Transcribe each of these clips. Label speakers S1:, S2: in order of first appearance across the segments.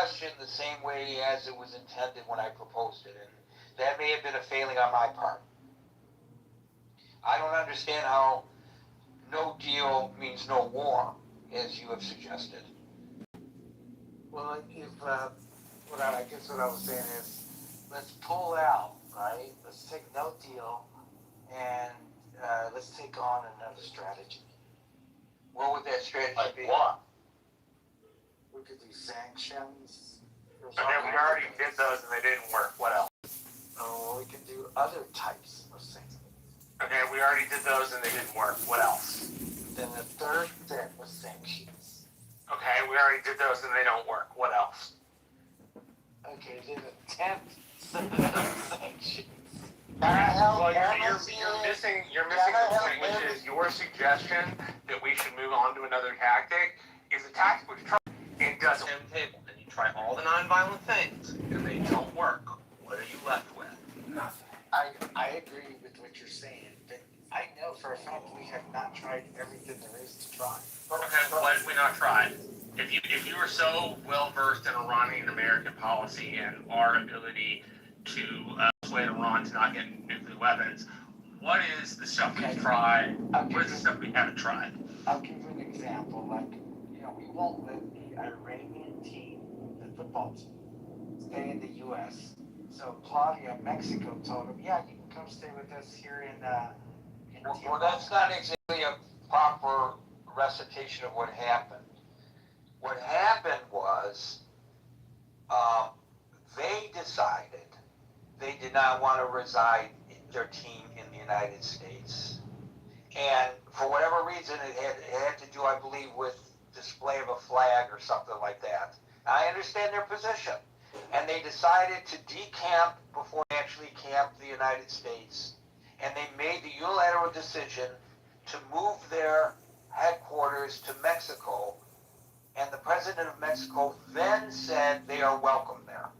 S1: question the same way as it was intended when I proposed it, and that may have been a failing on my part. I don't understand how no deal means no war, as you have suggested.
S2: Well, if I guess what I was saying is, let's pull out, right? Let's take no deal, and let's take on another strategy.
S1: What would that strategy
S3: Like
S1: be?
S3: what?
S2: We could do sanctions.
S3: Okay, we already did those and they didn't work. What else?
S2: Oh, we can do other types of sanctions.
S3: Okay, we already did those and they didn't work. What else?
S2: Then the third set was sanctions.
S3: Okay, we already did those and they don't work. What else?
S2: Okay, then the 10th set of sanctions.
S3: Well, you're missing the point, which is your suggestion that we should move on to another tactic is a tactic which it doesn't table, and you try all the nonviolent things, and they don't work. What are you left with?
S2: Nothing. I agree with what you're saying, but I know for a fact we have not tried everything there is to try.
S3: Okay, why did we not try? If you were so well versed in Iranian American policy and our ability to persuade Iran to not get nuclear weapons, what is the stuff we've tried? What is the stuff we haven't tried?
S2: I'll give you an example. Like, we won't let the Iranian team, the football team, stay in the U.S. So Claudia, Mexico, told him, yeah, you can come stay with us here in
S1: Well, that's not exactly a proper recitation of what happened. What happened was they decided they did not want to reside their team in the United States. And for whatever reason, it had to do, I believe, with display of a flag or something like that. I understand their position. And they decided to decamp before they actually camped the United States. And they made the unilateral decision to move their headquarters to Mexico. And the president of Mexico then said they are welcome there.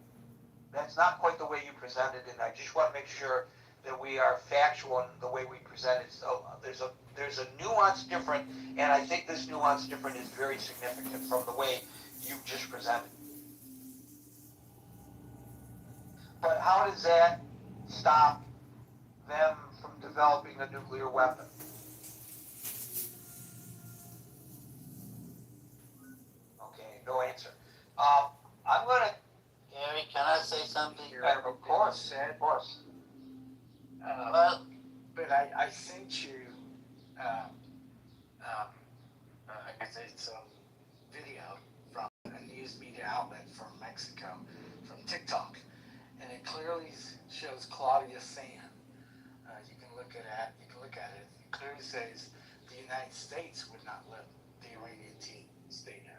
S1: That's not quite the way you presented it, and I just want to make sure that we are factual in the way we present it. So there's a nuance different, and I think this nuance different is very significant from the way you've just presented. But how does that stop them from developing a nuclear weapon? Okay, no answer. I'm going to...
S4: Gary, can I say something?
S1: Of course, of course.
S4: Well,
S2: but I sent you, I guess it's a video from a news media outlet from Mexico, from TikTok, and it clearly shows Claudia saying, you can look at it. It clearly says the United States would not let the Iranian team stay there.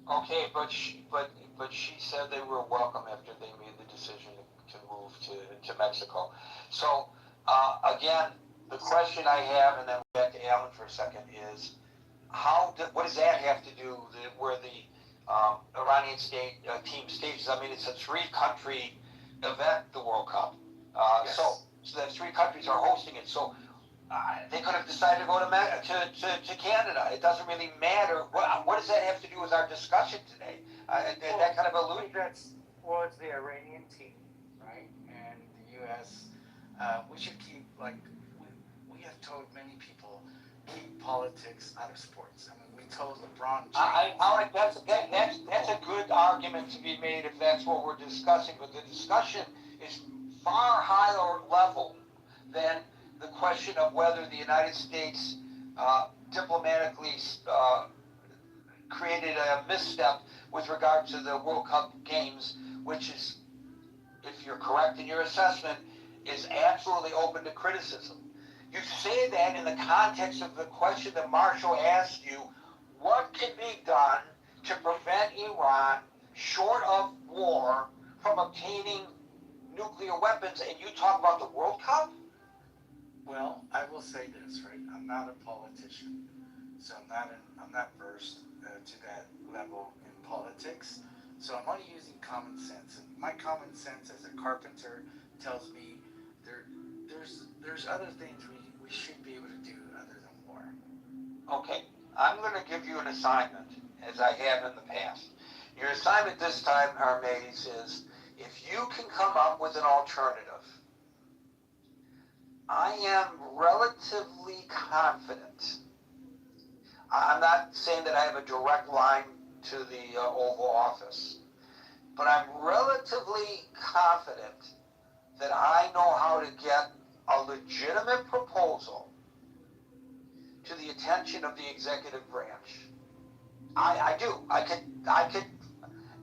S1: Okay, but she said they were welcome after they made the decision to move to Mexico. So again, the question I have, and then back to Alan for a second, is what does that have to do where the Iranian state team stages? I mean, it's a 3-country event, the World Cup.
S2: Yes.
S1: So the 3 countries are hosting it. So they could have decided to go to Canada. It doesn't really matter. What does that have to do with our discussion today? That kind of allusion.
S2: It's the Iranian team, right? And the U.S. We should keep, we have told many people, keep politics out of sports. I mean, we told LeBron James.
S1: That's a good argument to be made if that's what we're discussing. But the discussion is far higher level than the question of whether the United States diplomatically created a misstep with regard to the World Cup games, which is, if you're correct in your assessment, is absolutely open to criticism. You say that in the context of the question that Marshall asked you, what can be done to prevent Iran, short of war, from obtaining nuclear weapons, and you talk about the World Cup?
S2: Well, I will say this, right? I'm not a politician, so I'm not versed to that level in politics. So I'm only using common sense, and my common sense as a carpenter tells me there's other things we should be able to do other than war.
S1: Okay, I'm going to give you an assignment, as I have in the past. Your assignment this time, Hermes, is if you can come up with an alternative, I am relatively confident. I'm not saying that I have a direct line to the Oval Office, but I'm relatively confident that I know how to get a legitimate proposal to the attention of the executive branch. I do. I could,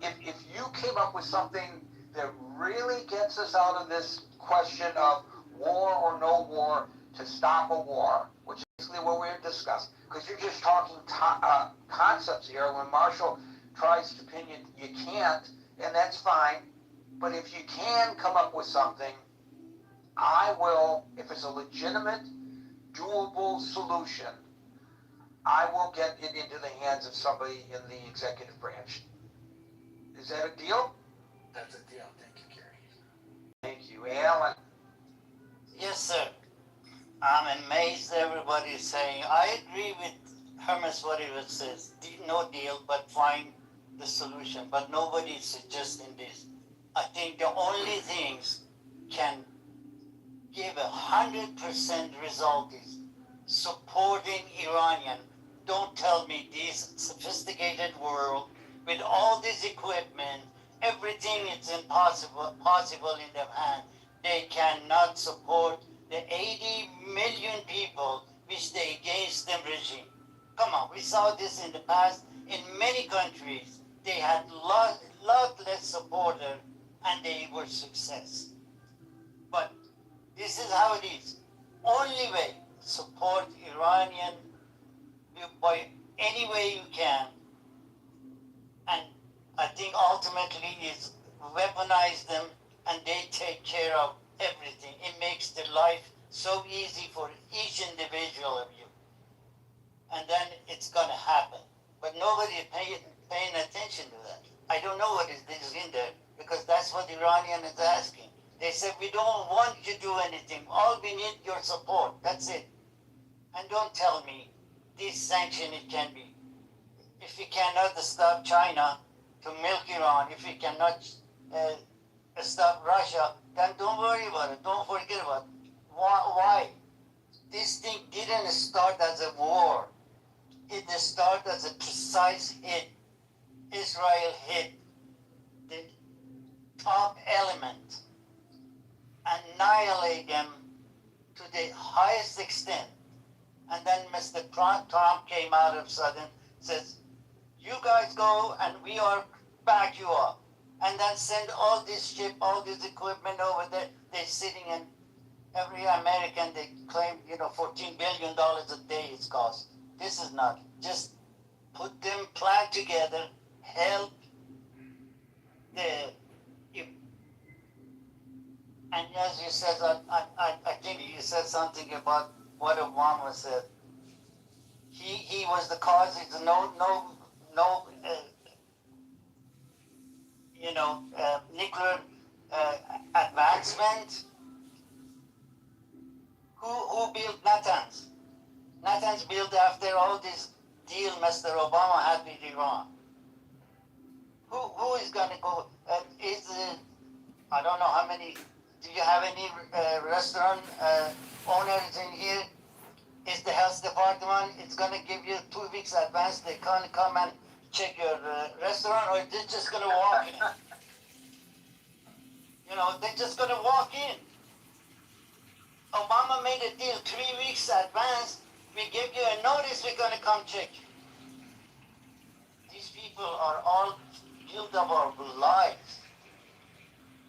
S1: if you came up with something that really gets us out of this question of war or no war to stop a war, which is basically what we're discussing, because you're just talking concepts here. When Marshall tries to pin you, you can't, and that's fine. But if you can come up with something, I will, if it's a legitimate, doable solution, I will get it into the hands of somebody in the executive branch. Is that a deal?
S2: That's a deal. Thank you, Gary.
S1: Thank you. Alan?
S4: Yes, sir. I'm amazed everybody's saying. I agree with Hermes what he says. No deal, but find the solution. But nobody's suggesting this. I think the only things can give 100% result is supporting Iranian. Don't tell me this sophisticated world with all this equipment, everything is possible in their hand. They cannot support the 80 million people which they against the regime. Come on, we saw this in the past in many countries. They had lot less supporters and they were success. But this is how it is. Only way, support Iranian by any way you can. And I think ultimately is weaponize them and they take care of everything. It makes their life so easy for each individual of you. And then it's going to happen. But nobody is paying attention to that. I don't know what is in there because that's what Iranian is asking. They said, we don't want you to do anything. All we need your support. That's it. And don't tell me this sanction it can be. If you cannot stop China to milk Iran, if you cannot stop Russia, then don't worry about it. Don't forget about it. Why? This thing didn't start as a war. It started as a precise hit. Israel hit the top element, annihilate them to the highest extent. And then Mr. Trump came out of sudden, says, you guys go and we are back you up. And then send all this ship, all this equipment over there. They're sitting in every American, they claim, $14 billion a day it's cost. This is not. Just put them, plan together, help and as you said, I think you said something about what Obama said. He was the cause. It's no nuclear advancement. Who built Natanz? Natanz built after all this deal Mr. Obama had with Iran. Who is going to go? I don't know how many. Do you have any restaurant owners in here? Is the health department? It's going to give you 2 weeks advance. They can't come and check your restaurant, or they're just going to walk in. They're just going to walk in. Obama made a deal 3 weeks advance. We give you a notice. We're going to come check. These people are all guilty of our lives.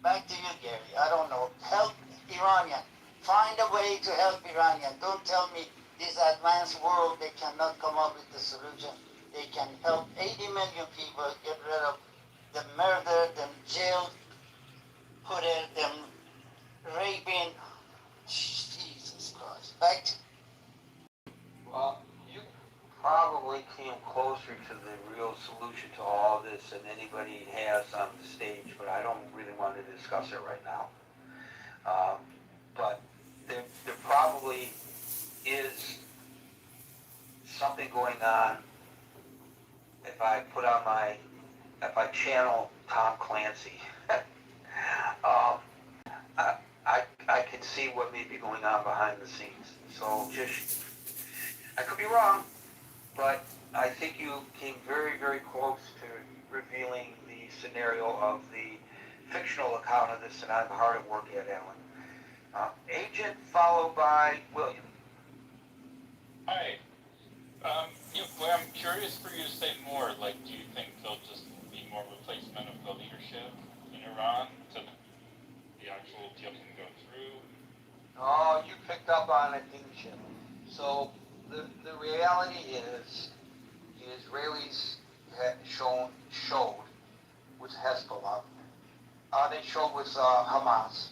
S4: Back to you, Gary. I don't know. Help Iranian. Find a way to help Iranian. Don't tell me this advanced world, they cannot come up with the solution. They can help 80 million people get rid of them murdered, them jailed, put them raping. Jesus Christ. Back to
S1: Well, you probably came closer to the real solution to all this than anybody has on the stage, but I don't really want to discuss it right now. But there probably is something going on. If I put on my if I channel Tom Clancy, um, I can see what may be going on behind the scenes. So just, I could be wrong, but I think you came very, very close to revealing the scenario of the fictional account of this, and I'm hard at work at, Alan. Agent followed by William.
S5: Hi. Well, I'm curious for you to say more. Like, do you think there'll just be more replacement of the leadership in Iran so that the actual deal can go through?
S1: Oh, you picked up on it, didn't you? So the reality is the Israelis showed with Hezbollah. They showed with Hamas.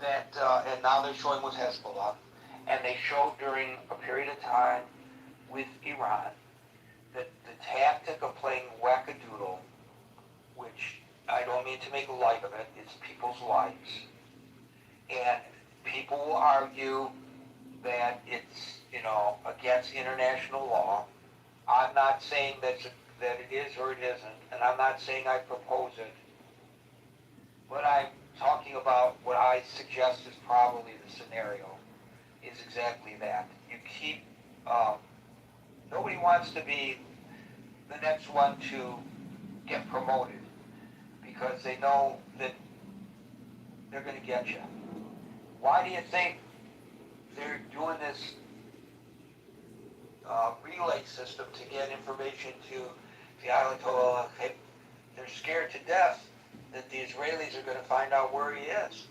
S1: And now they're showing with Hezbollah. And they showed during a period of time with Iran that the tactic of playing wackadoodle, which I don't mean to make light of it, it's people's lives. And people will argue that it's, against international law. I'm not saying that it is or it isn't, and I'm not saying I propose it. But I'm talking about what I suggest is probably the scenario, is exactly that. You keep, nobody wants to be the next one to get promoted because they know that they're going to get you. Why do you think they're doing this relay system to get information to the Ayatollah? They're scared to death that the Israelis are going to find out where he is.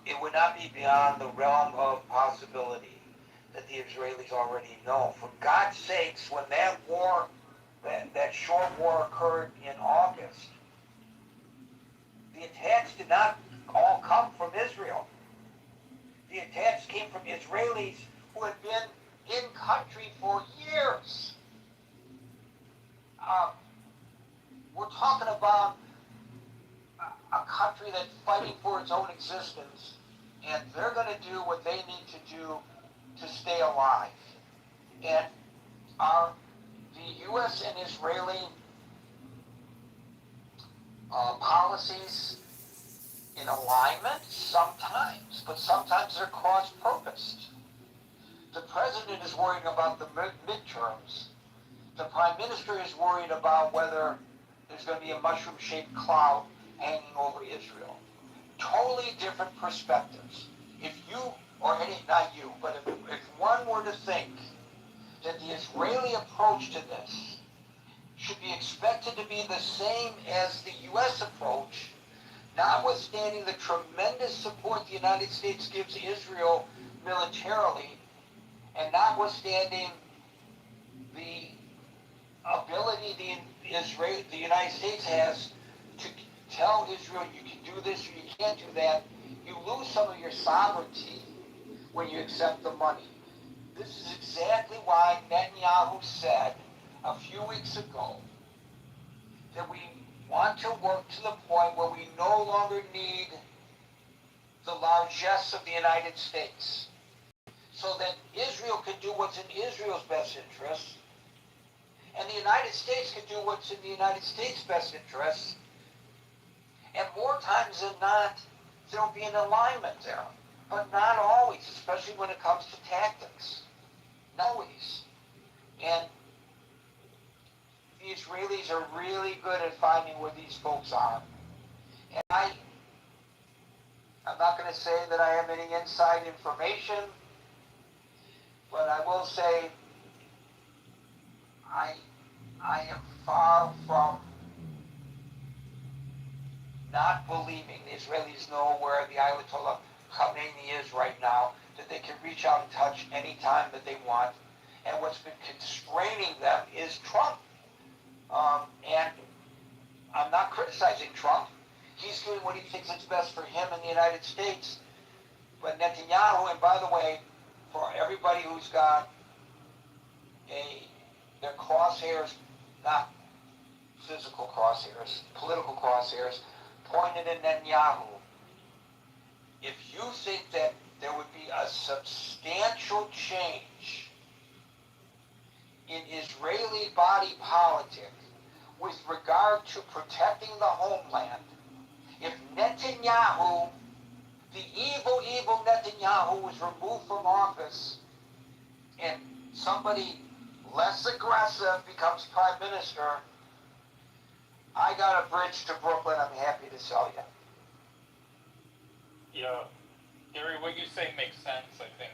S1: It would not be beyond the realm of possibility that the Israelis already know. For God's sakes, when that war, that short war occurred in August, the attacks did not all come from Israel. The attacks came from Israelis who had been in country for years. We're talking about a country that's fighting for its own existence, and they're going to do what they need to do to stay alive. And are the U.S. and Israeli policies in alignment? Sometimes, but sometimes they're cross-purposed. The president is worried about the midterms. The prime minister is worried about whether there's going to be a mushroom-shaped cloud hanging over Israel. Totally different perspectives. If you, or any, not you, but if one were to think that the Israeli approach to this should be expected to be the same as the U.S. approach, notwithstanding the tremendous support the United States gives Israel militarily, and notwithstanding the ability the United States has to tell Israel you can do this or you can't do that, you lose some of your sovereignty when you accept the money. This is exactly why Netanyahu said a few weeks ago that we want to work to the point where we no longer need the largesse of the United States, so that Israel can do what's in Israel's best interest, and the United States can do what's in the United States' best interest. And more times than not, there'll be an alignment there. But not always, especially when it comes to tactics. Not always. And the Israelis are really good at finding where these folks are. And I'm not going to say that I have any inside information, but I will say I am far from not believing the Israelis know where the Ayatollah Khamenei is right now, that they can reach out and touch any time that they want. And what's been constraining them is Trump. And I'm not criticizing Trump. He's doing what he thinks is best for him in the United States. But Netanyahu, and by the way, for everybody who's got their crosshairs, not physical crosshairs, political crosshairs, pointed at Netanyahu, if you think that there would be a substantial change in Israeli body politic with regard to protecting the homeland, if Netanyahu, the evil Netanyahu, was removed from office and somebody less aggressive becomes prime minister, I got a bridge to Brooklyn I'm happy to sell you.
S5: Yeah, Gary, what you say makes sense. I think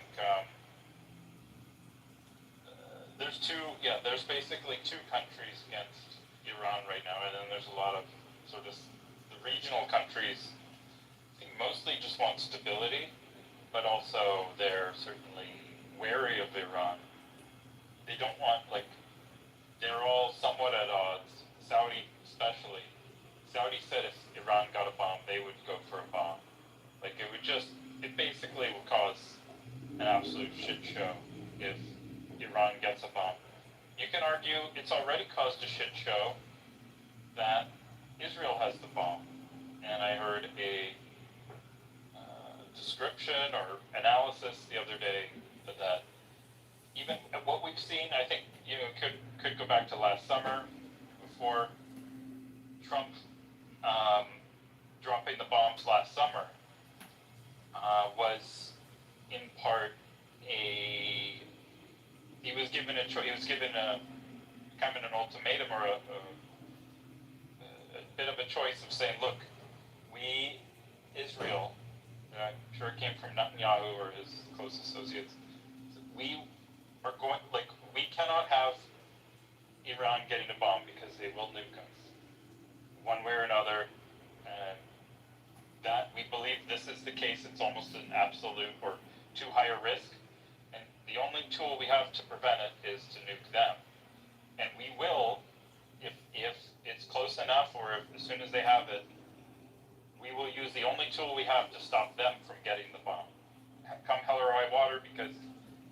S5: there's basically two countries against Iran right now, and then there's a lot of sort of the regional countries. I think mostly just want stability, but also they're certainly wary of Iran. They don't want, like, they're all somewhat at odds. Saudi especially. Saudi said if Iran got a bomb, they would go for a bomb. Like, it basically will cause an absolute shit show if Iran gets a bomb. You can argue it's already caused a shit show that Israel has the bomb. And I heard a description or analysis the other day that even what we've seen, I think, could go back to last summer before Trump dropping the bombs last summer was in part he was given a choice. He was given a kind of an ultimatum or a bit of a choice of saying, look, we, Israel, and I'm sure it came from Netanyahu or his close associates, we are going, like, we cannot have Iran getting a bomb because they will nuke us one way or another, and that we believe this is the case. It's almost an absolute or too high a risk, and the only tool we have to prevent it is to nuke them, and we will, if it's close enough or if as soon as they have it, we will use the only tool we have to stop them from getting the bomb, come hell or high water, because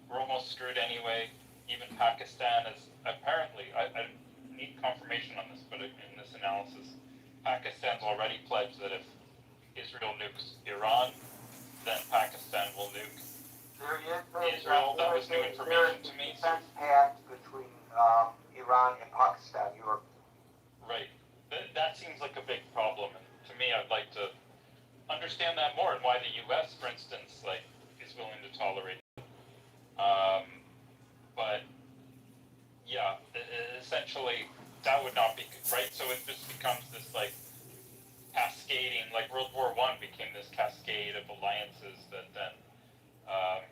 S5: we're almost screwed anyway. Even Pakistan is apparently, I need confirmation on this, but in this analysis, Pakistan's already pledged that if Israel nukes Iran, then Pakistan will nuke Israel. That was new information to me.
S1: There is a defense pact between Iran and Pakistan. You are
S5: right. That seems like a big problem, and to me, I'd like to understand that more, and why the U.S., for instance, like, is willing to tolerate it. But yeah, essentially, that would not be right. So it just becomes this, like, cascading, like World War I became this cascade of alliances that then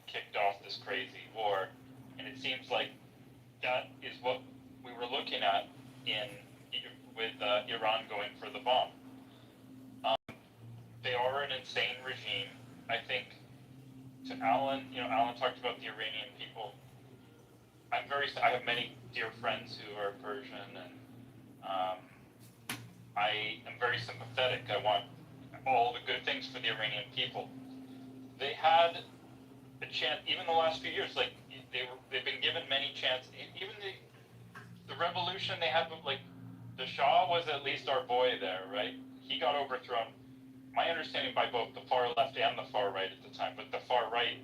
S5: kicked off this crazy war, and it seems like that is what we were looking at with Iran going for the bomb. They are an insane regime. I think, to Alan, Alan talked about the Iranian people. I have many dear friends who are Persian, and I am very sympathetic. I want all the good things for the Iranian people. They had a chance, even the last few years, like, they've been given many chances. Even the revolution they had, like, the Shah was at least our boy there, right? He got overthrown, my understanding, by both the far left and the far right at the time, but the far right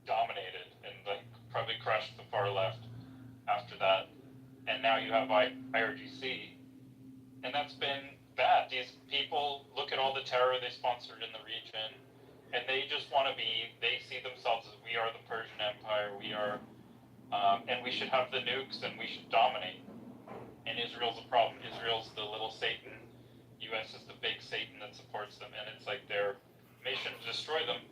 S5: dominated and, like, probably crushed the far left after that. And now you have IRGC, and that's been bad. These people look at all the terror they sponsored in the region, and they just want to they see themselves as, we are the Persian Empire, we are, and we should have the nukes, and we should dominate. And Israel's a problem. Israel's the little Satan. U.S. is the big Satan that supports them, and it's like their mission to destroy them.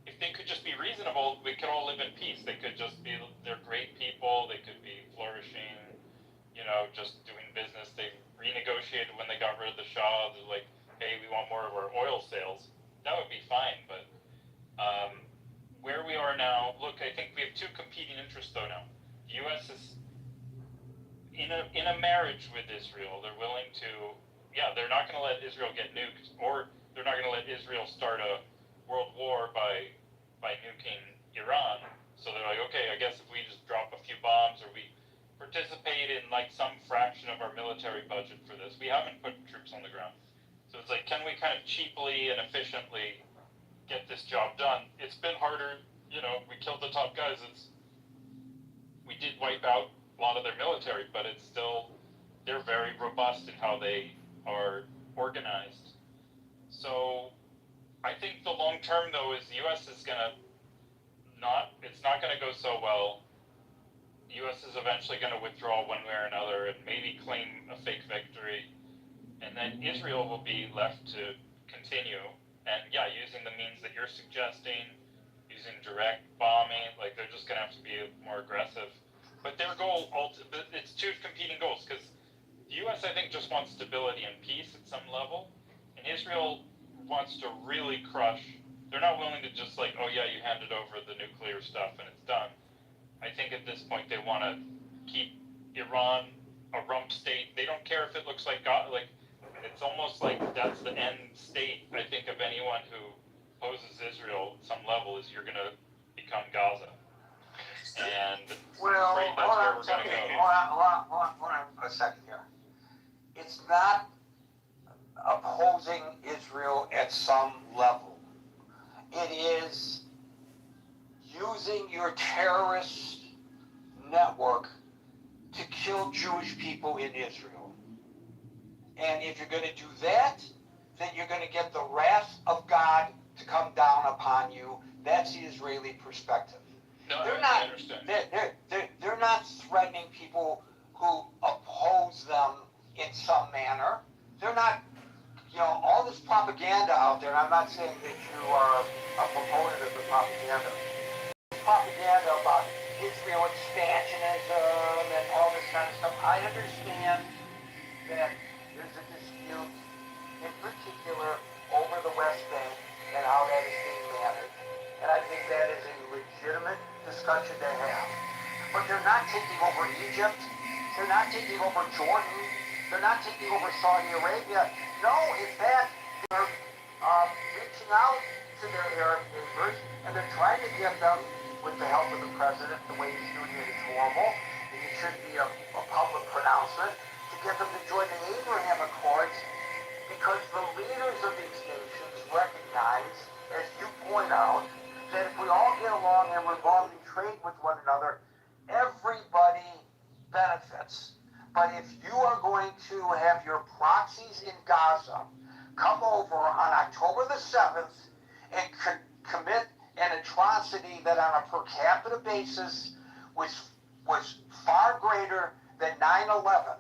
S5: If they could just be reasonable, we could all live in peace. They could just be, they're great people, they could be flourishing, just doing business. They renegotiated when they got rid of the Shah. They're like, hey, we want more of our oil sales. That would be fine, but where we are now, look, I think we have two competing interests though now. The U.S. is in a marriage with Israel. They're willing to, they're not going to let Israel get nuked, or they're not going to let Israel start a world war by nuking Iran. So they're like, okay, I guess if we just drop a few bombs, or we participate in, like, some fraction of our military budget for this, we haven't put troops on the ground. So it's like, can we kind of cheaply and efficiently get this job done? It's been harder, we killed the top guys. We did wipe out lot of their military, but it's still, they're very robust in how they are organized. So I think the long term, though, is the U.S. is gonna it's not gonna go so well. The U.S. is eventually gonna withdraw one way or another and maybe claim a fake victory, and then Israel will be left to continue, and yeah, using the means that you're suggesting, using direct bombing, like they're just gonna have to be more aggressive. But their goal, it's two competing goals, because the U.S. I think just wants stability and peace at some level, and Israel wants to really crush. They're not willing to just like, oh yeah, you handed over the nuclear stuff and it's done. I think at this point they want to keep Iran a rump state. They don't care if it looks like God, like it's almost like that's the end state. I think of anyone who opposes Israel at some level is you're going to become Gaza. And
S1: Well,
S5: afraid that's where we're going to go.
S1: Hold on a second here. It's not opposing Israel at some level. It is using your terrorist network to kill Jewish people in Israel. And if you're going to do that, then you're going to get the wrath of God to come down upon you. That's the Israeli perspective.
S5: No,
S1: I
S5: understand.
S1: They're not threatening people who oppose them in some manner. They're not, all this propaganda out there, and I'm not saying that you are a proponent of the propaganda. Propaganda about Israel expansionism and all this kind of stuff. I understand that there's a dispute in particular over the West Bank and how that is being managed. And I think that is a legitimate discussion to have. But they're not taking over Egypt. They're not taking over Jordan. They're not taking over Saudi Arabia. No, in fact, they're reaching out to their Arab neighbors, and they're trying to get them, with the help of the president, the way he's doing it is horrible, and it should be a public pronouncement, to get them to join the Abraham Accords, because the leaders of these nations recognize, as you point out, that if we all get along and revolving trade with one another, everybody benefits. But if you are going to have your proxies in Gaza come over on October the 7th and commit an atrocity that on a per capita basis was far greater than 9/11,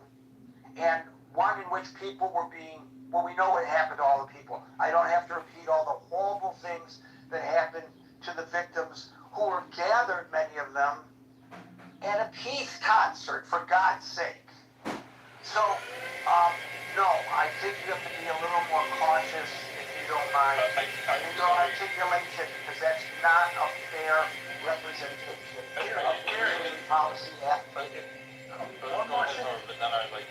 S1: and one in which people were being, well, we know what happened to all the people. I don't have to repeat all the horrible things that happened to the victims who were gathered, many of them, at a peace concert, for God's sake. So, no, I think you have to be a little more cautious, if you don't mind, in your articulation, because that's not a fair representation of Israeli policy at
S2: One more thing.
S5: But then I like.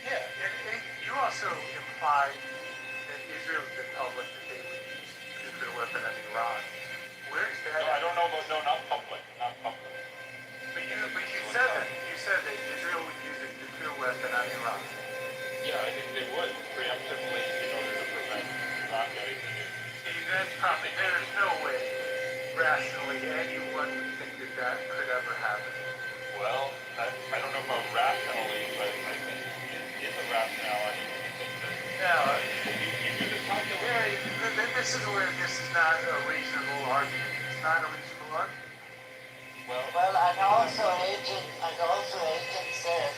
S2: Yeah, and you also implied that Israel has been public that they would use nuclear weapon on Iran. Where's that?
S5: No, I don't know about, no, not public.
S2: But you said that. You said that Israel would use a nuclear weapon on Iran.
S5: Yeah, I think they would, preemptively, in order to prevent Iran getting the nuke.
S2: See, that's probably, there's no way, rationally, anyone would think that that could ever happen.
S5: Well, I don't know about rationally, but I think it is a rationality to think that.
S2: Now,
S5: You do the calculation.
S2: this is where this is not a reasonable argument. It's not a reasonable argument.
S4: Well, and also agent says,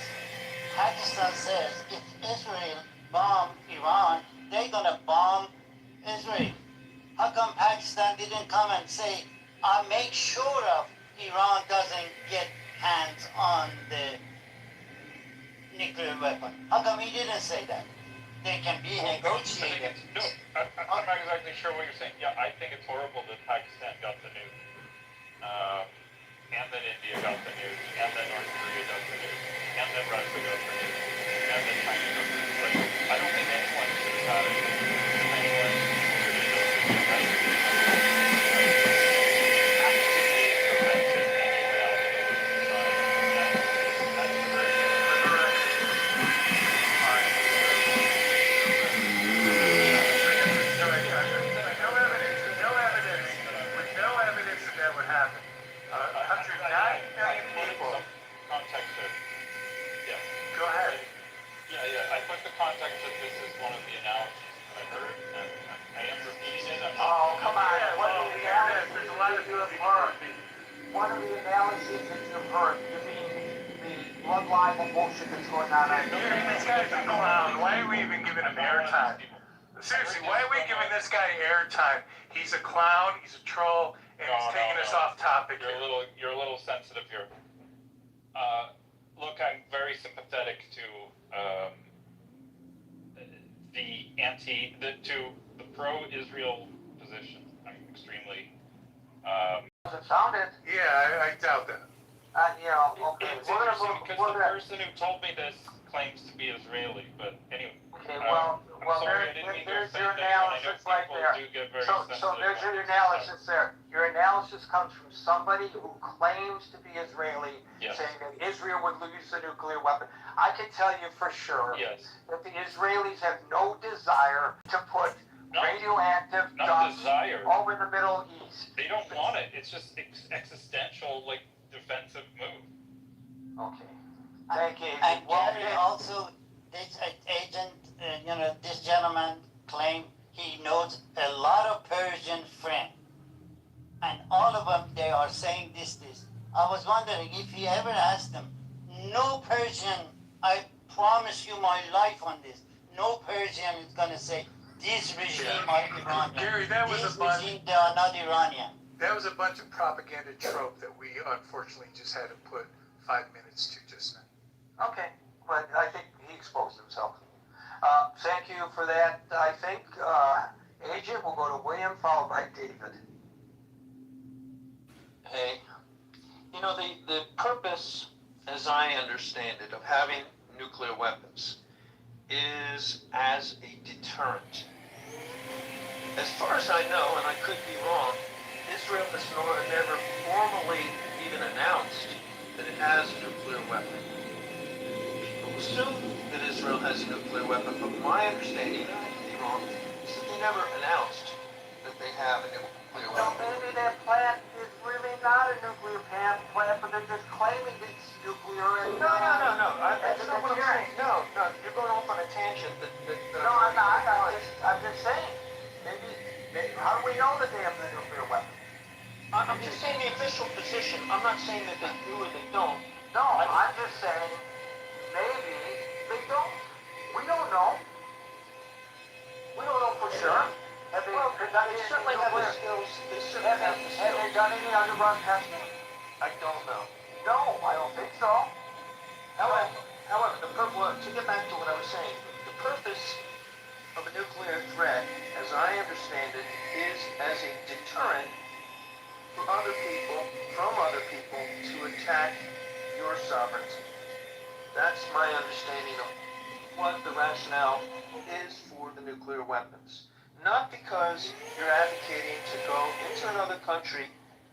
S4: Pakistan says, if Israel bomb Iran, they're gonna bomb Israel. How come Pakistan didn't come and say, I'll make sure of Iran doesn't get hands on the nuclear weapon? How come he didn't say that? They can be negotiated.
S5: No, I'm not exactly sure what you're saying. Yeah, I think it's horrible that Pakistan got the nuke. And then India got the nuke, and then North Korea got the nuke, and then Russia got the nuke, and then China got the nuke. Like, I don't think anyone should have had it. Anyone should have just prevented
S2: With no evidence that that would happen. 109 million people.
S5: context context that this is one of the analogies that I heard, and I am repeating it.
S1: Oh, come on.
S3: Yeah,
S1: What
S3: well,
S1: are the
S3: there's
S1: analogies
S3: a lot of
S1: that
S3: things
S1: you've
S3: we can
S1: heard?
S3: repeat.
S1: What are the analogies that you've heard? You mean the blood libel bullshit that's going on out there?
S3: Gary, this guy's a clown. Why are we even giving him airtime? Seriously, why are we giving this guy airtime? He's a clown, he's a troll, and he's taking us off topic
S5: You're
S3: here.
S5: a little sensitive here. Look, I'm very sympathetic to the pro-Israel position. I'm extremely.
S1: It sounded,
S3: Yeah, I doubt that.
S1: okay.
S5: It's interesting because the person who told me this claims to be Israeli, but anyway.
S1: Okay,
S5: I'm sorry, I didn't mean to
S1: there's
S5: offend
S1: your
S5: anyone. I know
S1: analysis right
S5: people
S1: there.
S5: do get very
S1: So
S5: sensitive.
S1: there's
S5: on
S1: your
S5: this
S1: analysis
S5: stuff.
S1: there. Your analysis comes from somebody who claims to be Israeli,
S5: Yes.
S1: saying that Israel would use a nuclear weapon. I can tell you for sure
S5: Yes.
S1: that the Israelis have no desire to put radioactive
S5: Not
S1: dumps
S5: desire.
S1: over the Middle East.
S5: They don't want it. It's just existential, like, defensive move.
S1: Okay. Thank you.
S4: And
S1: Well,
S4: Gary also, this agent, this gentleman claimed he knows a lot of Persian friends. And all of them, they are saying this. I was wondering if he ever asked them, no Persian, I promise you my life on this, no Persian is going to say, this regime are Iranian.
S3: Gary, that was
S4: this
S3: a bunch.
S4: regime, they are not Iranian.
S3: That was a bunch of propaganda trope that we unfortunately just had to put 5 minutes to just now.
S1: okay, but I think he exposed himself. Thank you for that. I think Agent will go to William, followed by David.
S6: Hey, the purpose, as I understand it, of having nuclear weapons is as a deterrent. As far as I know, and I could be wrong, Israel has never formally even announced that it has a nuclear weapon. People assume that Israel has a nuclear weapon, but my understanding, and I could be wrong, is that they never announced that they have a nuclear
S1: Well,
S6: weapon.
S1: maybe that plant is really not a nuclear plant, but they're just claiming it's nuclear. And,
S6: No. That's not what I'm
S1: hearing.
S6: saying. No, you're going off on a tangent
S1: No, I'm not. I'm just saying. Maybe. How do we know that they have the nuclear weapon?
S6: I'm just saying the official position. I'm not saying that they do or they don't.
S1: No, I'm just saying maybe they don't. We don't know. We don't know for sure. Have they,
S6: They certainly have the skills. They certainly have the
S1: have they
S6: skills.
S1: done any underground testing?
S6: I don't know.
S1: No, I don't think so.
S6: However, to get back to what I was saying, the purpose of a nuclear threat, as I understand it, is as a deterrent for from other people, to attack your sovereignty. That's my understanding of what the rationale is for the nuclear weapons. Not because you're advocating to go into another country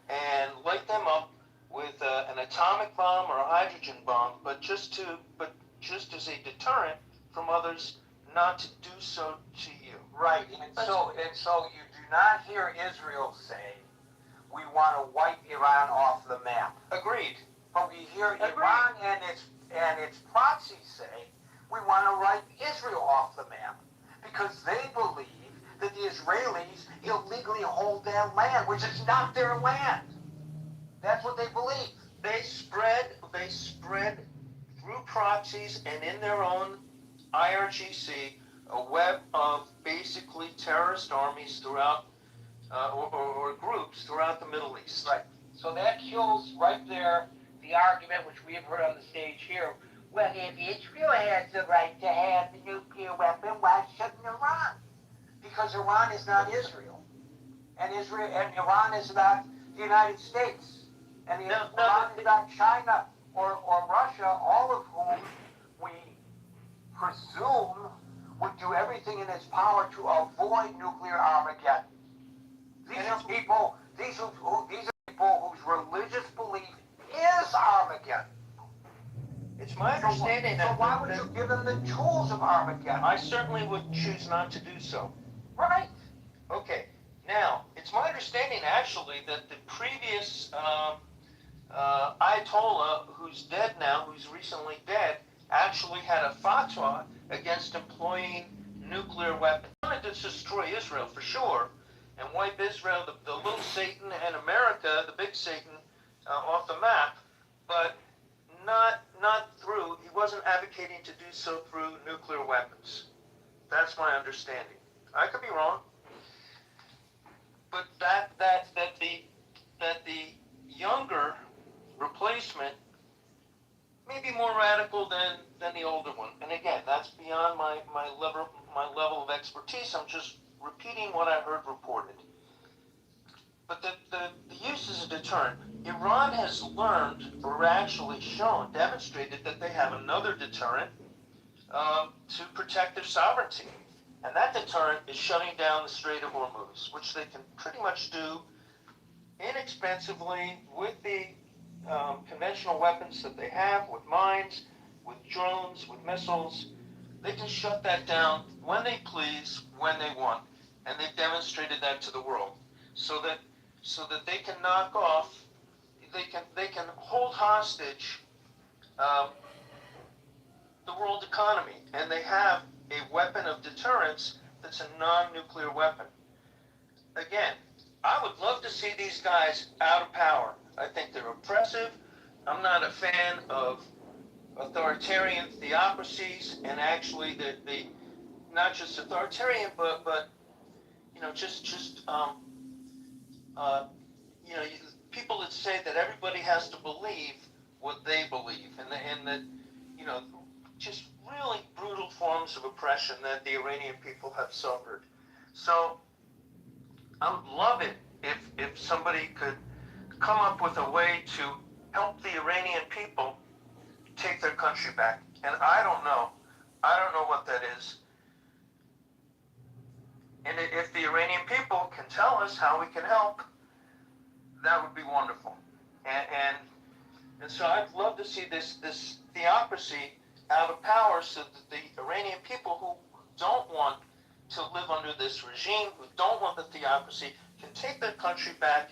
S6: and light them up with an atomic bomb or a hydrogen bomb, but just as a deterrent from others not to do so to you.
S1: Right, and so you do not hear Israel say, we want to wipe Iran off the map.
S6: Agreed.
S1: But we hear
S6: Agreed.
S1: Iran and its proxies say, we want to wipe Israel off the map because they believe that the Israelis illegally hold their land, which is not their land. That's what they believe.
S6: They spread through proxies and in their own IRGC a web of basically terrorist armies throughout or groups throughout the Middle East.
S1: Right. So that kills right there the argument which we have heard on the stage here. Well, if Israel has the right to have the nuclear weapon, why shouldn't Iran? Because Iran is not Israel, and Iran is not the United States, and Iran is not China or Russia, all of whom we presume would do everything in its power to avoid nuclear Armageddon. These are people whose religious belief is Armageddon.
S6: It's my understanding
S1: So why would you give them the tools of Armageddon?
S6: I certainly would choose not to do so.
S1: Right.
S6: Okay. Now, it's my understanding actually that the previous Ayatollah, who's dead now, who's recently dead, actually had a fatwa against employing nuclear weapons. They wanted to destroy Israel for sure and wipe Israel, the little Satan, and America, the big Satan, off the map, but not through. He wasn't advocating to do so through nuclear weapons. That's my understanding. I could be wrong, but that the younger replacement may be more radical than the older one. And again, that's beyond my level of expertise. I'm just repeating what I heard reported. But the use as a deterrent. Iran has learned, or actually shown, demonstrated that they have another deterrent to protect their sovereignty. And that deterrent is shutting down the Strait of Hormuz, which they can pretty much do inexpensively with the conventional weapons that they have, with mines, with drones, with missiles. They can shut that down when they please, when they want. And they've demonstrated that to the world. So that they can knock off, they can hold hostage the world economy. And they have a weapon of deterrence that's a non-nuclear weapon. Again, I would love to see these guys out of power. I think they're oppressive. I'm not a fan of authoritarian theocracies, and actually the not just authoritarian, but people that say that everybody has to believe what they believe, and that just really brutal forms of oppression that the Iranian people have suffered. So I would love it if somebody could come up with a way to help the Iranian people take their country back. And I don't know what that is. And if the Iranian people can tell us how we can help, that would be wonderful. And so I'd love to see this theocracy out of power, so that the Iranian people who don't want to live under this regime, who don't want the theocracy, can take their country back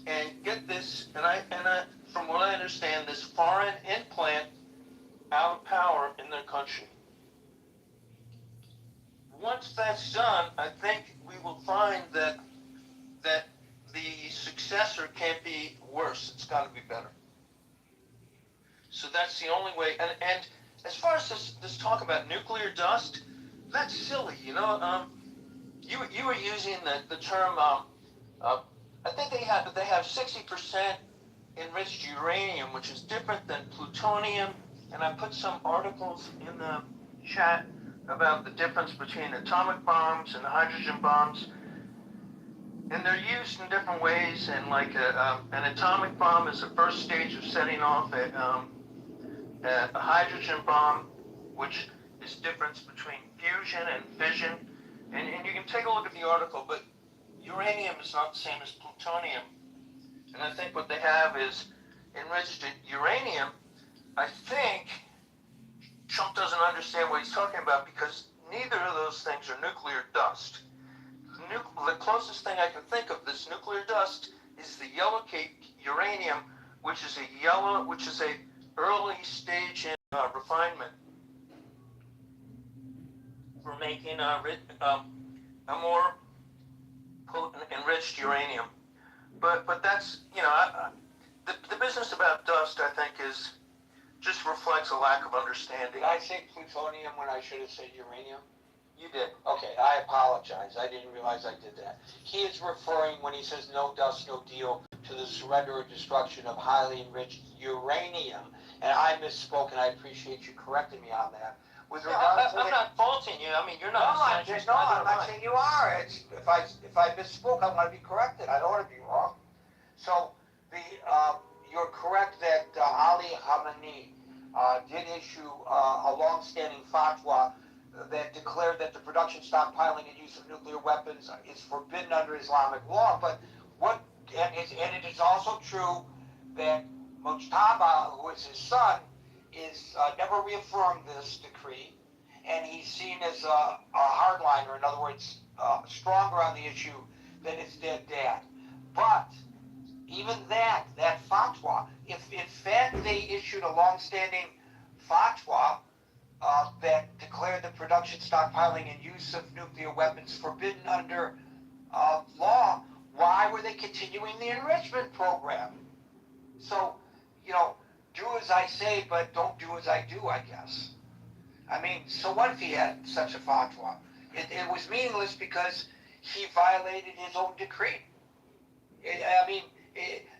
S6: and get this, and I from what I understand, this foreign implant out of power in their country. Once that's done, I think we will find that the successor can't be worse. It's got to be better. So that's the only way. And as far as this talk about nuclear dust, that's silly. You were using the term. I think they have 60% enriched uranium, which is different than plutonium. And I put some articles in the chat about the difference between atomic bombs and hydrogen bombs. And they're used in different ways. And like an atomic bomb is the first stage of setting off a hydrogen bomb, which is difference between fusion and fission. And you can take a look at the article, but uranium is not the same as plutonium. And I think what they have is enriched uranium. I think Trump doesn't understand what he's talking about, because neither of those things are nuclear dust. The closest thing I can think of this nuclear dust is the yellow cake uranium, which is a early stage in refinement for making a more potent enriched uranium. But that's the business about dust, I think, just reflects a lack of understanding.
S1: Did I say plutonium when I should have said uranium?
S6: You did.
S1: Okay, I apologize. I didn't realize I did that. He is referring, when he says no dust, no deal, to the surrender or destruction of highly enriched uranium. And I misspoke, and I appreciate you correcting me on that. With regard to
S6: I'm not faulting you. I mean, you're not.
S1: I'm not saying you are. If I misspoke, I want to be corrected. I don't want to be wrong. So you're correct that Ali Khamenei did issue a long-standing fatwa that declared that the production, stockpiling, and use of nuclear weapons is forbidden under Islamic law. But it is also true that Mujtaba, who is his son, is never reaffirmed this decree, and he's seen as a hardliner. In other words, stronger on the issue than his dead dad. But even that fatwa, if in fact they issued a long-standing fatwa that declared the production, stockpiling, and use of nuclear weapons forbidden under law, why were they continuing the enrichment program? So, do as I say, but don't do as I do, I guess. I mean, so what if he had such a fatwa? It was meaningless because he violated his own decree.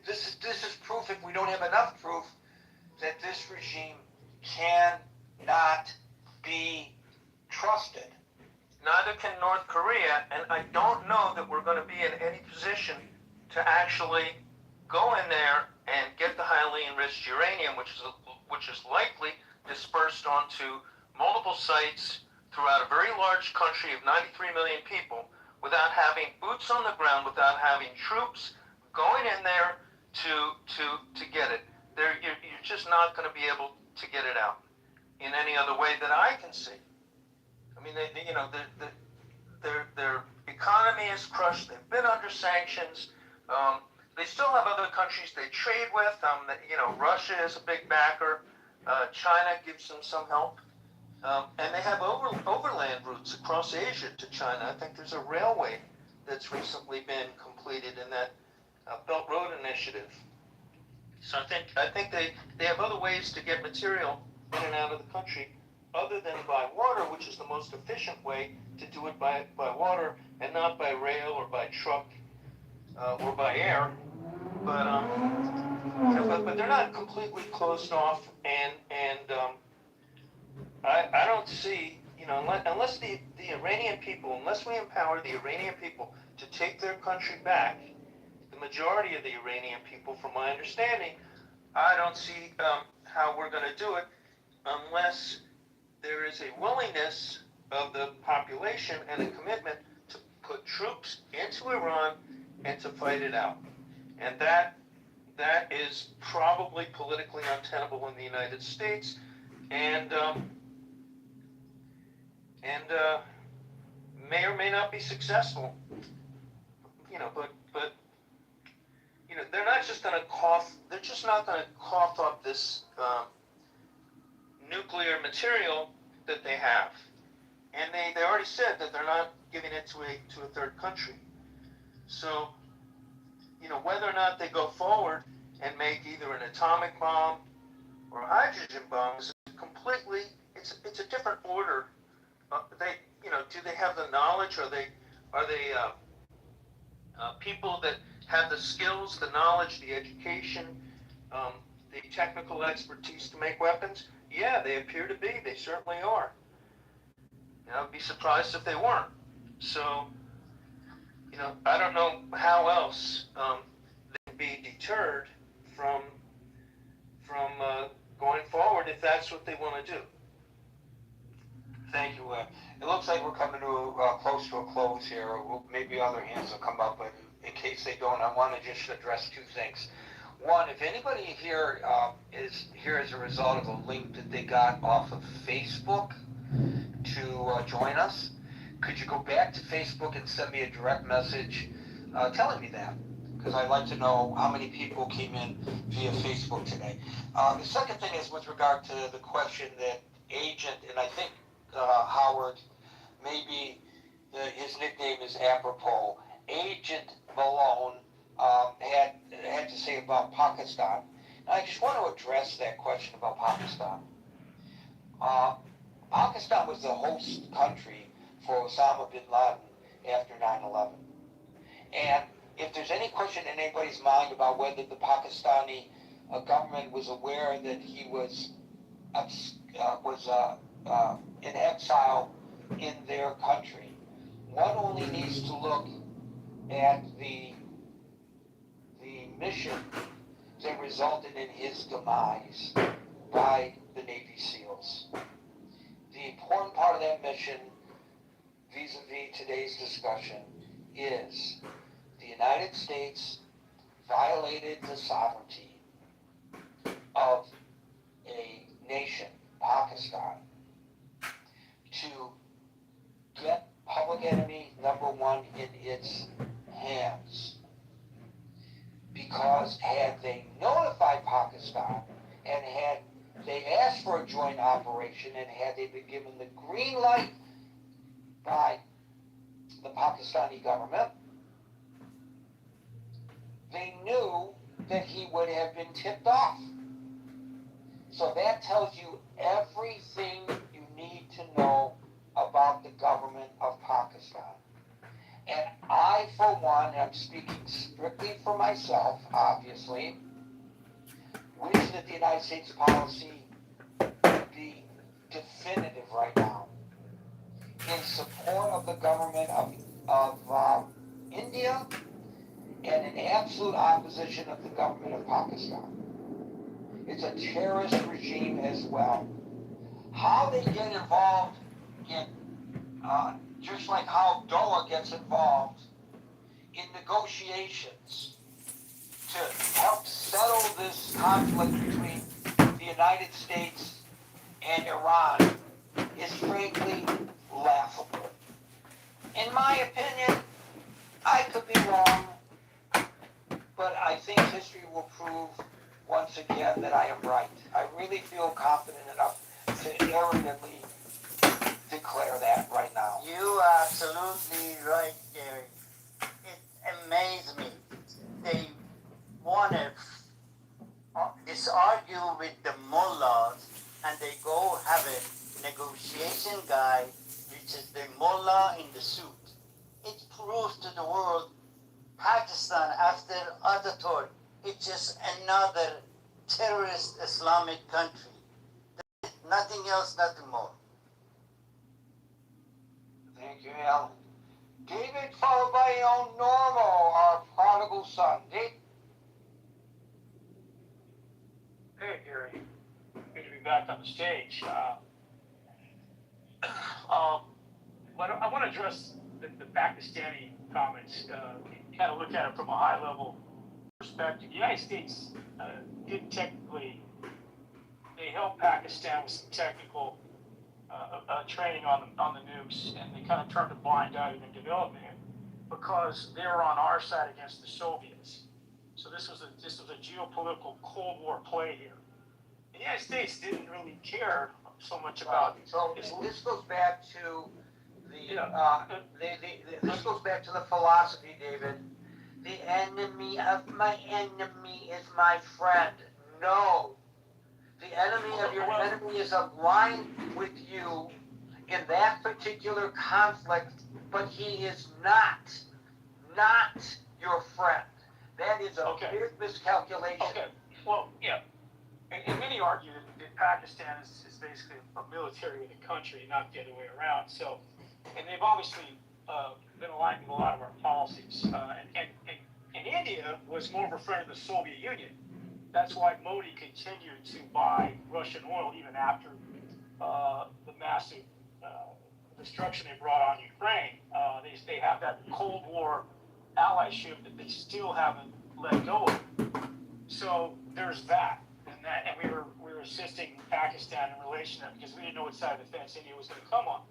S1: This is proof, if we don't have enough proof, that this regime cannot be trusted.
S6: Neither can North Korea, and I don't know that we're going to be in any position to actually go in there and get the highly enriched uranium, which is likely dispersed onto multiple sites throughout a very large country of 93 million people, without having boots on the ground, without having troops going in there to get it. You're just not going to be able to get it out in any other way that I can see. I mean, their economy is crushed. They've been under sanctions. They still have other countries they trade with. Russia is a big backer. China gives them some help. And they have overland routes across Asia to China. I think there's a railway that's recently been completed in that Belt Road Initiative. So I think they have other ways to get material in and out of the country other than by water, which is the most efficient way to do it by water and not by rail or by truck or by air. But they're not completely closed off, and I don't see, unless the Iranian people, unless we empower the Iranian people to take their country back, the majority of the Iranian people, from my understanding, I don't see how we're going to do it unless there is a willingness of the population and a commitment to put troops into Iran and to fight it out. And that is probably politically untenable in the United States, and may or may not be successful. But they're not just going to cough. They're just not going to cough up this nuclear material that they have, and they already said that they're not giving it to a third country. So, whether or not they go forward and make either an atomic bomb or a hydrogen bomb is completely. It's a different order. Do they have the knowledge? Are they people that have the skills, the knowledge, the education, the technical expertise to make weapons? Yeah, they appear to be. They certainly are. I'd be surprised if they weren't. So, I don't know how else they can be deterred from going forward if that's what they want to do.
S1: Thank you. It looks like we're coming to close to a close here. Maybe other hands will come up, but in case they don't, I want to just address two things. One, if anybody here is here as a result of a link that they got off of Facebook to join us, could you go back to Facebook and send me a direct message telling me that? Because I'd like to know how many people came in via Facebook today. The second thing is with regard to the question that Agent, and I think Howard, maybe his nickname is apropos, Agent Malone had to say about Pakistan. And I just want to address that question about Pakistan. Pakistan was the host country for Osama bin Laden after 9/11. And if there's any question in anybody's mind about whether the Pakistani government was aware that he was in exile in their country, one only needs to look at the mission that resulted in his demise by the Navy SEALs. The important part of that mission, vis-a-vis today's discussion, is the United States violated the sovereignty of a nation, Pakistan, to get public enemy number one in its hands. Because had they notified Pakistan and had they asked for a joint operation, and had they been given the green light by the Pakistani government, they knew that he would have been tipped off. So that tells you everything you need to know about the government of Pakistan. And I, for one, am speaking strictly for myself, obviously, wish that the United States policy would be definitive right now in support of the government of India and in absolute opposition of the government of Pakistan. It's a terrorist regime as well. How they get involved in, just like how Doha gets involved in negotiations to help settle this conflict between the United States and Iran, is frankly laughable. In my opinion, I could be wrong, but I think history will prove once again that I am right. I really feel confident enough to arrogantly declare that right now.
S4: You are absolutely right, Gary. It amazed me. They want to argue with the mullahs, and they go have a negotiation guy, which is the mullah in the suit. It proves to the world Pakistan, after Ataturk, it's just another terrorist Islamic country. Nothing else, nothing more.
S1: Thank you, Alan. David, followed by El Normo, our prodigal son. Dave?
S7: Hey, Gary. Good to be back on the stage. But I want to address the Pakistani comments. Kind of look at it from a high-level perspective. The United States did technically, they helped Pakistan with some technical training on the nukes, and they kind of turned a blind eye to their development because they were on our side against the Soviets. So this was a geopolitical Cold War play here. The United States didn't really care so much about.
S1: So this goes back to this goes back to the philosophy, David. The enemy of my enemy is my friend. No. The enemy of your enemy is aligned with you in that particular conflict, but he is not your friend. That is a big miscalculation.
S7: Okay. Well, yeah. And many argue that Pakistan is basically a military with a country, not the other way around. So, and they've obviously been aligned with a lot of our policies. And India was more of a friend of the Soviet Union. That's why Modi continued to buy Russian oil even after the massive destruction they brought on Ukraine. They have that Cold War allyship that they still haven't let go of. So there's that, and we were assisting Pakistan in relation to that because we didn't know what side of the fence India was going to come on.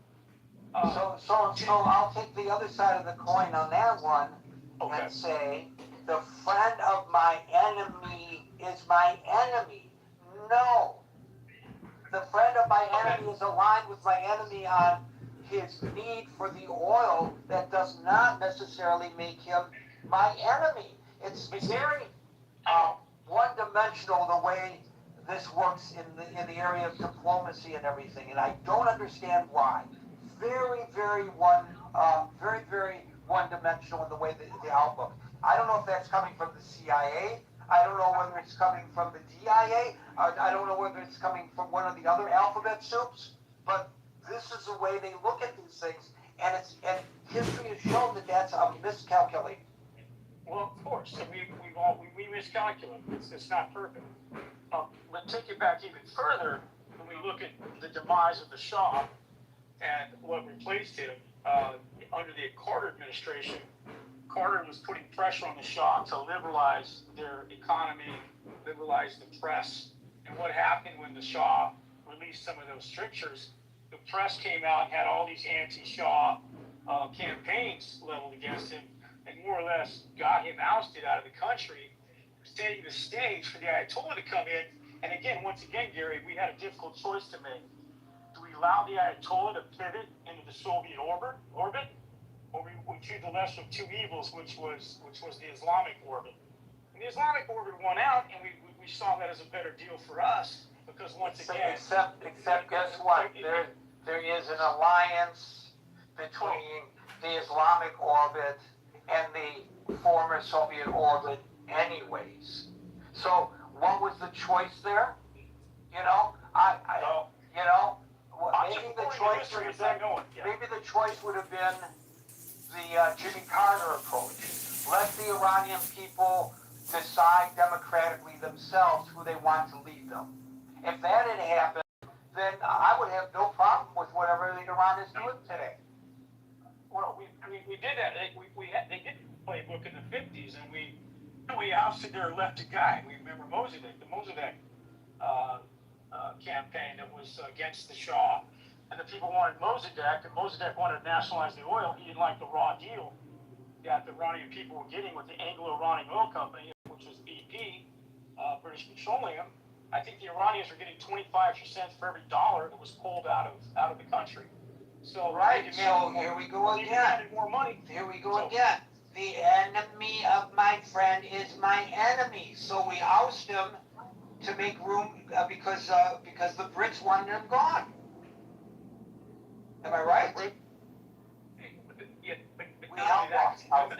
S1: So I'll take the other side of the coin on that one and say the friend of my enemy is my enemy. No. The friend of my enemy is aligned with my enemy on his need for the oil. That does not necessarily make him my enemy. It's very one-dimensional the way this works in the area of diplomacy and everything, and I don't understand why. Very one-dimensional in the way the outlook. I don't know if that's coming from the CIA. I don't know whether it's coming from the DIA. I don't know whether it's coming from one of the other alphabet soups. But this is the way they look at these things, and history has shown that that's a miscalculation.
S7: Well, of course, so we miscalculate. It's not perfect. But take it back even further when we look at the demise of the Shah and what replaced him under the Carter administration. Carter was putting pressure on the Shah to liberalize their economy, liberalize the press. And what happened when the Shah released some of those strictures? The press came out and had all these anti-Shah campaigns leveled against him, and more or less got him ousted out of the country, setting the stage for the Ayatollah to come in And again, once again, Gary, we had a difficult choice to make. Do we allow the Ayatollah to pivot into the Soviet orbit, or we choose the lesser of two evils, which was the Islamic orbit? And the Islamic orbit won out, and we saw that as a better deal for us because once again,
S1: except guess what? There is an alliance between the Islamic orbit and the former Soviet orbit, anyways. So what was the choice there? You know, maybe the choice would have been the Jimmy Carter approach. Let the Iranian people decide democratically themselves who they want to lead them. If that had happened, then I would have no problem with whatever Iran is doing today.
S7: Well, we did that. They did playbook in the 50s, and we ousted their lefty guy. We remember Mossadegh, the Mossadegh campaign that was against the Shah, and the people wanted Mossadegh, and Mossadegh wanted to nationalize the oil. He didn't like the raw deal that the Iranian people were getting with the Anglo-Iranian Oil Company, which was BP, British Petroleum. I think the Iranians were getting 25 cents for every dollar that was pulled out of the country. So
S1: right. So here we go again.
S7: More money.
S1: Here we go again. The enemy of my friend is my enemy. So we oust him to make room because the Brits wanted him gone. Am I right?
S7: Yeah, but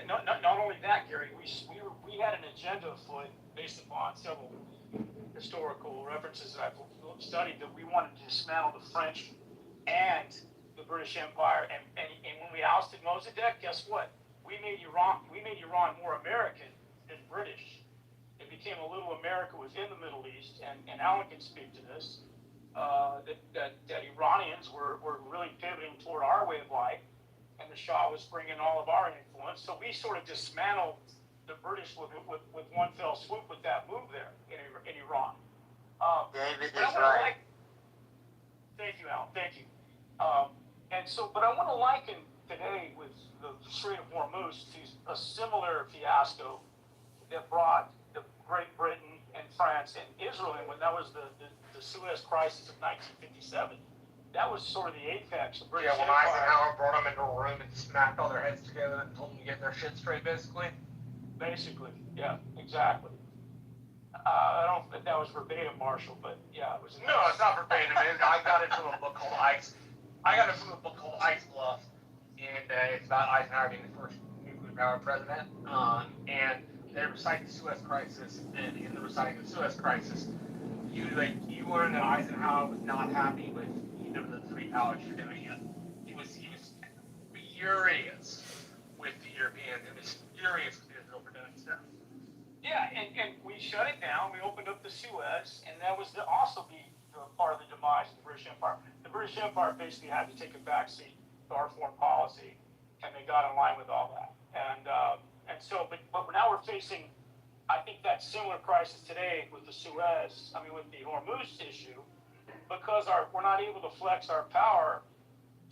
S1: not
S7: only that, Gary. We had an agenda afoot based upon several historical references that I've studied that we wanted to dismantle the French and the British Empire. And when we ousted Mossadegh, guess what? We made Iran more American than British. It became a little America within the Middle East, and Alan can speak to this. That Iranians were really pivoting toward our way of life, and the Shah was bringing all of our influence. So we sort of dismantled the British with one fell swoop with that move there in Iran.
S4: David is right.
S7: Thank you, Alan. Thank you. But I want to liken today with the Strait of Hormuz to a similar fiasco that brought the Great Britain and France and Israel in when that was the Suez Crisis of 1957. That was sort of the apex of British
S3: when
S7: Empire.
S3: Eisenhower brought them into a room and smacked all their heads together and told them to get their shit straight, basically.
S7: Basically, yeah, exactly. I don't think that was verbatim, Marshall, but yeah, it was.
S3: No, it's not verbatim. I got it from a book called Ice. I got it from a book called Ice Bluff, and it's about Eisenhower being the first nuclear powered president. And they recite the Suez Crisis, and in the reciting of the Suez Crisis, you learn that Eisenhower was not happy with either of the three powers you're doing it. He was furious with the Europeans and was furious with Israel for doing stuff.
S7: Yeah, and we shut it down. We opened up the Suez, and that was to also be part of the demise of the British Empire. The British Empire basically had to take a backseat to our foreign policy, and they got in line with all that. But now we're facing, I think, that similar crisis today with the with the Hormuz issue, because we're not able to flex our power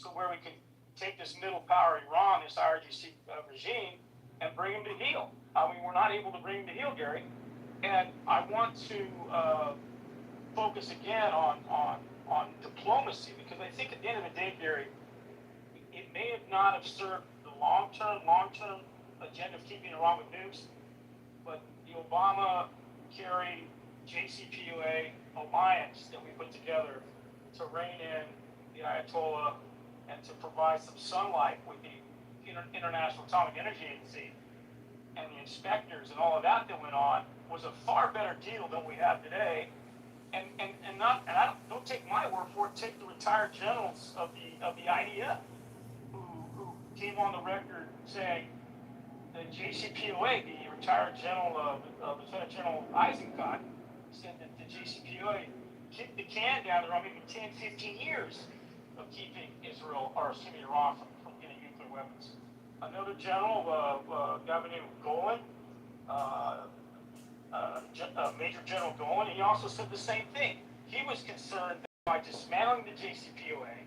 S7: to where we can take this middle power, Iran, this IRGC regime, and bring them to heel. We're not able to bring them to heel, Gary. And I want to focus again on diplomacy, because I think at the end of the day, Gary, it may have not have served the long-term agenda of keeping Iran with nukes, but the Obama-Kerry JCPOA alliance that we put together to rein in the Ayatollah and to provide some sunlight with the International Atomic Energy Agency and the inspectors and all of that went on was a far better deal than we have today. Don't take my word for it. Take the retired generals of the IDF who came on the record saying the JCPOA, the retired general of Lieutenant General Eisenkot, said that the JCPOA kicked the can down the road, maybe 10, 15 years of keeping Iran from getting nuclear weapons. Another general, a guy named Golan, Major General Golan, he also said the same thing. He was concerned that by dismantling the JCPOA,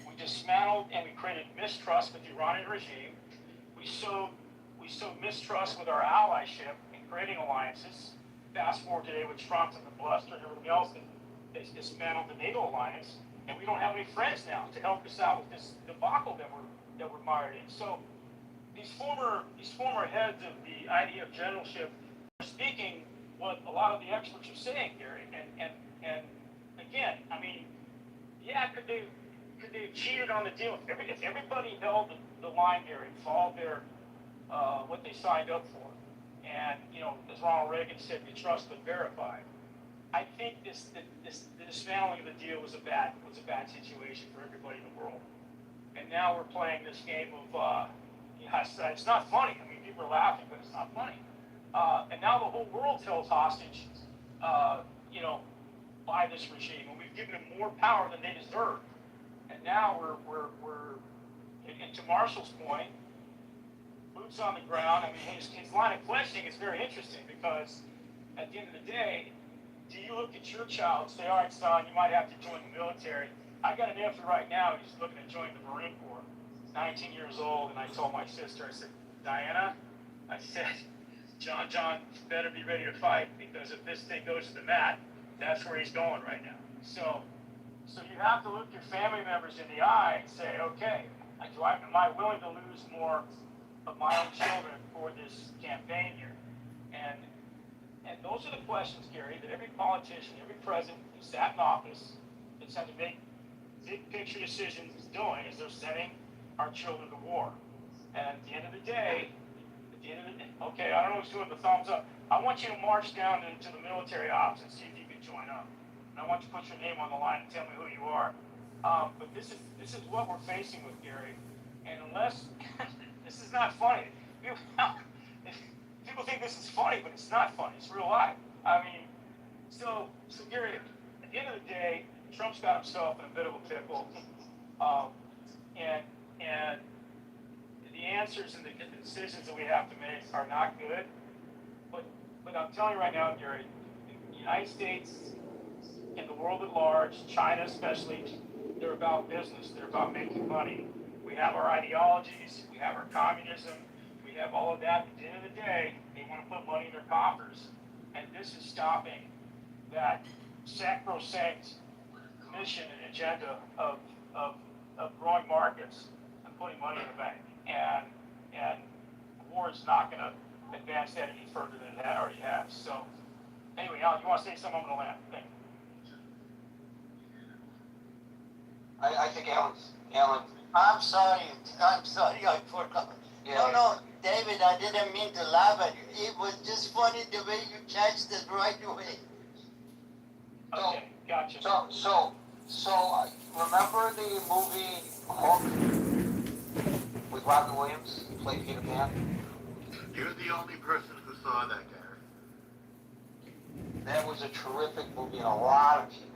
S7: we dismantled and we created mistrust with the Iranian regime. We sowed mistrust with our allyship in creating alliances, fast forward today with Trump and the bluster and everything else, and they dismantled the NATO alliance, and we don't have any friends now to help us out with this debacle that we're mired in. So these former heads of the idea of generalship are speaking what a lot of the experts are saying, Gary. And again, I mean, yeah, could they have cheated on the deal? If everybody held the line, Gary, and followed their what they signed up for, and as Ronald Reagan said, you trust but verify. I think the dismantling of the deal was a bad situation for everybody in the world. And now we're playing this game of it's not funny. I mean, people are laughing, but it's not funny. And now the whole world's held hostage, by this regime, and we've given them more power than they deserve. And now we're and to Marshall's point, boots on the ground. I mean, his line of questioning is very interesting because at the end of the day, do you look at your child and say, all right, son, you might have to join the military? I got an nephew right now who's looking to join the Marine Corps, 19 years old, and I told my sister, I said, Diana, I said, John better be ready to fight because if this thing goes to the mat, that's where he's going right now. So you have to look your family members in the eye and say, okay, am I willing to lose more of my own children for this campaign here? And those are the questions, Gary, that every politician, every president who sat in office that's had to make big picture decisions is doing, is they're sending our children to war. And at the end of the day, okay, I don't know who's doing the thumbs up. I want you to march down into the military ops and see if you can join up. And I want you to put your name on the line and tell me who you are. But this is what we're facing with, Gary. And unless this is not funny. People think this is funny, but it's not funny. It's real life. I mean, so Gary, at the end of the day, Trump's got himself in a bit of a pickle, and the answers and the decisions that we have to make are not good. But I'm telling you right now, Gary, the United States and the world at large, China especially, they're about business. They're about making money. We have our ideologies. We have our communism. We have all of that. At the end of the day, they want to put money in their coffers. And this is stopping that sacrosanct mission and agenda of growing markets and putting money in the bank. And war is not going to advance that any further than it already has. So anyway, Alan, you want to say something? I'm going to land. Thank you.
S1: I think Alan.
S4: I'm sorry, I forgot.
S1: Yeah.
S4: No, David, I didn't mean to laugh at you. It was just funny the way you catched it right away.
S7: Okay, gotcha.
S1: So remember the movie Hook with Robin Williams? He played Peter Pan.
S8: You're the only person who saw that, Gary.
S1: That was a terrific movie, and a lot of people